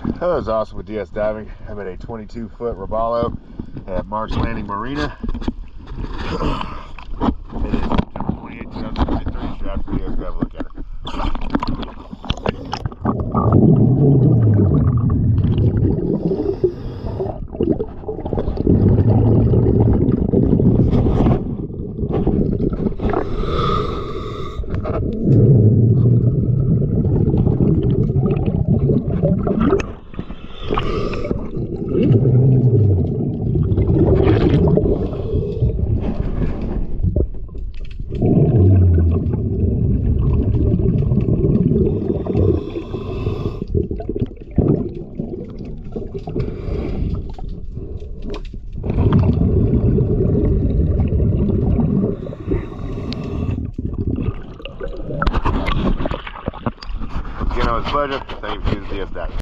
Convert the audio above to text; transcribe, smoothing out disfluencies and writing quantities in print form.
That was awesome with DS diving. I'm at a 22-foot Robalo at Marsh Landing Marina. It is September 28, 2023. Draft videos, go have a look at it. Again, it was a pleasure. Thank you for choosing DS Diving.